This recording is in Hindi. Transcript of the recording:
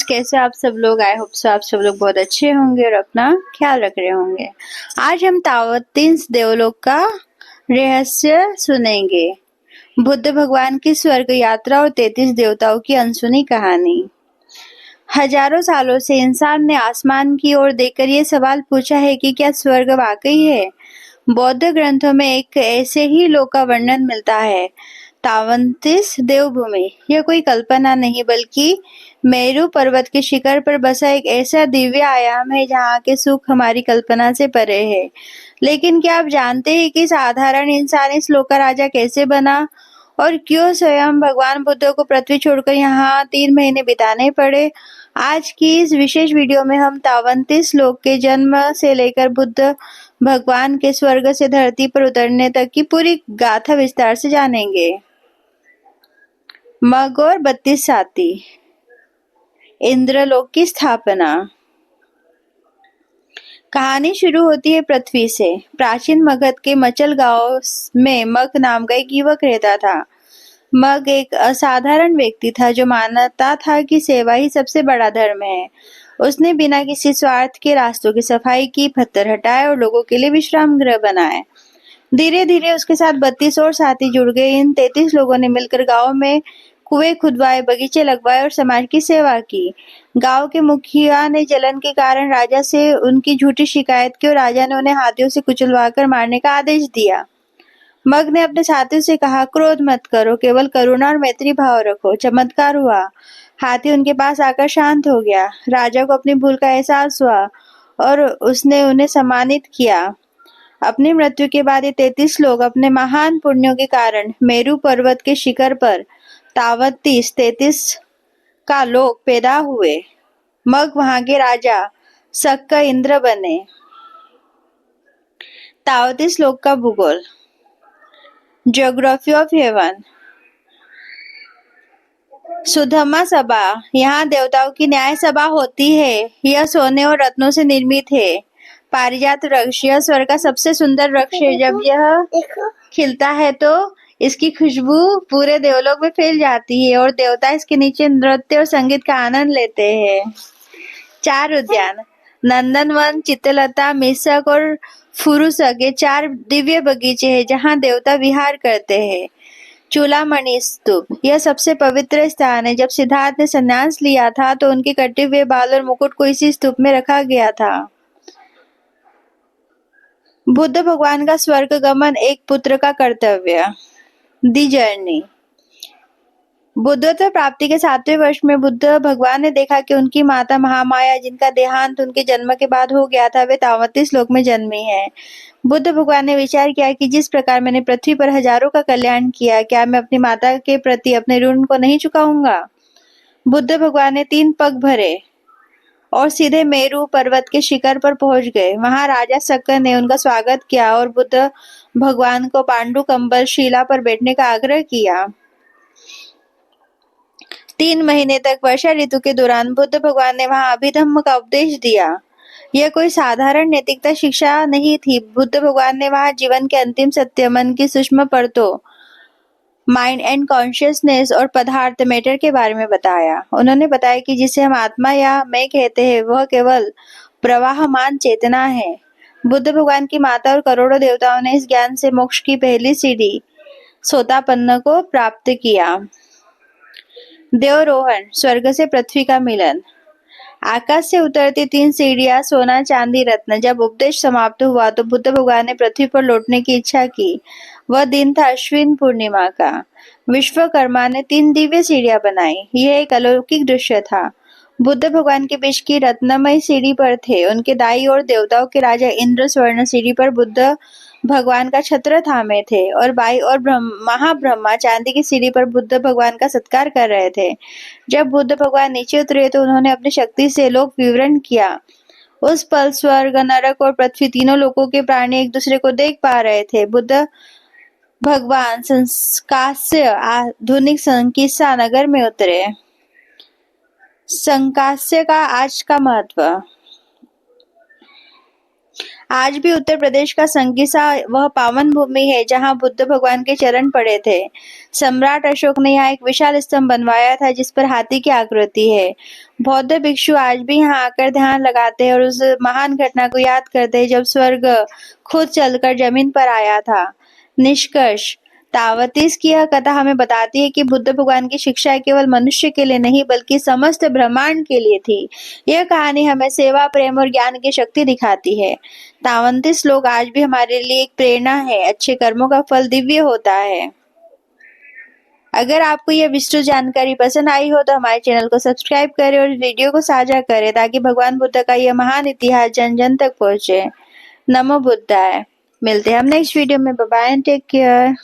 कैसे आप सब लोग? आई होप सो आप सब लोग बहुत अच्छे होंगे और अपना ख्याल रख रहे होंगे। आज हम तावतीस देवलोक का रहस्य सुनेंगे। बुद्ध भगवान की स्वर्ग यात्रा और 33 देवताओं की अनसुनी कहानी। हजारों सालों से इंसान ने आसमान की ओर देखकर ये सवाल पूछा है कि क्या स्वर्ग वाकई है। बौद्ध ग्रंथों में एक ऐसे ही लोक का वर्णन मिलता है, तावंतिस देवभूमि। यह कोई कल्पना नहीं बल्कि मेरू पर्वत के शिखर पर बसा एक ऐसा दिव्य आयाम है जहाँ के सुख हमारी कल्पना से परे है। लेकिन क्या आप जानते हैं कि साधारण इंसान इस लोक का राजा कैसे बना और क्यों स्वयं भगवान बुद्ध को पृथ्वी छोड़कर यहाँ 3 महीने बिताने पड़े? आज की इस विशेष वीडियो में हम तावंतिस लोक के जन्म से लेकर बुद्ध भगवान के स्वर्ग से धरती पर उतरने तक की पूरी गाथा विस्तार से जानेंगे। मग और 32 साथी। इंद्रलोक की स्थापना। कहानी शुरू होती है पृथ्वी से। प्राचीन मगध के मचल गांव में मग नाम का एक युवक रहता था। मग एक असाधारण व्यक्ति था जो मानता था कि सेवा ही सबसे बड़ा धर्म है। उसने बिना किसी स्वार्थ के रास्तों की सफाई की, पत्थर हटाए और लोगों के लिए विश्राम गृह बनाए। धीरे धीरे उसके साथ 32 और साथी जुड़ गए। इन 33 लोगों ने मिलकर गांव में कुएं खुदवाए, बगीचे लगवाए और समाज की सेवा की। गांव के मुखिया ने जलन के कारण राजा से उनकी झूठी शिकायत की और राजा ने उन्हें हाथियों से कुचलवाकर मारने का आदेश दिया। मग ने अपने साथियों से कहा, क्रोध मत करो, केवल करुणा और मैत्री भाव रखो। चमत्कार हुआ। हाथी उनके पास आकर शांत हो गया। राजा को अपनी भूल का एहसास हुआ और उसने उन्हें सम्मानित किया। अपनी मृत्यु के बाद ये 33 लोग अपने महान पुण्यों के कारण मेरू पर्वत के शिखर पर तावतीस 33 का लोक पैदा हुए। मग वहां के राजा शक का इंद्र बने। तावतीस लोक का भूगोल। Geography of haven. सुधमा सभा, यहाँ देवताओं की न्याय सभा होती है। यह सोने और रत्नों से निर्मित है। पारिजात वृक्ष, यह स्वर्ग का सबसे सुंदर वृक्ष है। जब यह खिलता है तो इसकी खुशबू पूरे देवलोक में फैल जाती है और देवता इसके नीचे नृत्य और संगीत का आनंद लेते हैं। 4 उद्यान, नंदनवन, चित्रलता, मिसक और फुरुसक, ये 4 दिव्य बगीचे हैं जहाँ देवता विहार करते हैं। चूलामणि स्तूप, यह सबसे पवित्र स्थान है। जब सिद्धार्थ ने संन्यास लिया था तो उनके कटे हुए बाल और मुकुट को इसी स्तूप में रखा गया था। बुद्ध भगवान का स्वर्ग गमन, एक पुत्र का कर्तव्य। दी जर्नी। बुद्धत्व प्राप्ति के 7वें वर्ष में बुद्ध भगवान ने देखा कि उनकी माता महामाया, जिनका देहांत उनके जन्म के बाद हो गया था, वे तावतीस लोक में जन्मी है। बुद्ध भगवान ने विचार किया कि जिस प्रकार मैंने पृथ्वी पर हजारों का कल्याण किया, क्या मैं अपनी माता के प्रति अपने ऋण को नहीं चुकाऊंगा? बुद्ध भगवान ने 3 पग भरे और सीधे मेरू पर्वत के शिखर पर पहुंच गए। वहां राजा शक्कर ने उनका स्वागत किया और बुद्ध भगवान को पांडु कंबल शिला पर बैठने का आग्रह किया। 3 महीने तक वर्षा ऋतु के दौरान बुद्ध भगवान ने वहां अभिधम्म का उपदेश दिया। यह कोई साधारण नैतिकता शिक्षा नहीं थी। बुद्ध भगवान ने वहां जीवन के अंतिम सत्य, मन की सूक्ष्म परतों, माइंड एंड कॉन्शियसनेस और पदार्थ मैटर के बारे में बताया। उन्होंने बताया कि जिसे हम आत्मा या मैं कहते हैं वह केवल प्रवाहमान चेतना है। बुद्ध भगवान की माता और करोड़ों देवताओं ने इस ज्ञान से मोक्ष की पहली सीढ़ी सोतापन्न को प्राप्त किया। देवरोहण, स्वर्ग से पृथ्वी का मिलन। आकाश से उतरती 3 सीढ़ियां, सोना, चांदी, रत्न। जब उपदेश समाप्त हुआ तो बुद्ध भगवान ने पृथ्वी पर लौटने की इच्छा की। वह दिन था अश्विन पूर्णिमा का। विश्वकर्मा ने 3 दिव्य सीढ़ियां बनाई। यह एक अलौकिक दृश्य था। बुद्ध भगवान के बीच की रत्नमय सीढ़ी पर थे। उनके दाईं ओर देवताओं के राजा इंद्र स्वर्ण सीढ़ी पर बुद्ध भगवान का छत्र थामे थे और बाईं ओर महाब्रह्मा चांदी की सीढ़ी पर बुद्ध भगवान का सत्कार कर रहे थे। जब बुद्ध भगवान नीचे उतरे तो उन्होंने अपनी शक्ति से लोक विवरण किया। उस पल स्वर्ग, नरक और पृथ्वी, तीनों लोकों के प्राणी एक दूसरे को देख पा रहे थे। बुद्ध भगवान संकास्य आधुनिक संकिसा नगर में उतरे। संकास्य का आज का महत्व। आज भी उत्तर प्रदेश का संगीसा वह पावन भूमि है जहां बुद्ध भगवान के चरण पड़े थे। सम्राट अशोक ने यहाँ एक विशाल स्तंभ बनवाया था जिस पर हाथी की आकृति है। बौद्ध भिक्षु आज भी यहाँ आकर ध्यान लगाते हैं और उस महान घटना को याद करते हैं जब स्वर्ग खुद चलकर जमीन पर आया था। निष्कर्ष, तावतीस की यह कथा हमें बताती है कि बुद्ध भगवान की शिक्षाएं केवल मनुष्य के लिए नहीं बल्कि समस्त ब्रह्मांड के लिए थी। यह कहानी हमें सेवा, प्रेम और ज्ञान की शक्ति दिखाती है। तावंतीस लोग आज भी हमारे लिए एक प्रेरणा है। अच्छे कर्मों का फल दिव्य होता है। अगर आपको यह विस्तृत जानकारी पसंद आई हो तो हमारे चैनल को सब्सक्राइब करें और वीडियो को साझा करें ताकि भगवान बुद्ध का यह महान इतिहास जन जन तक पहुंचे। नमो बुद्धाय। मिलते हैं हम नेक्स्ट वीडियो में। Bye bye and take care.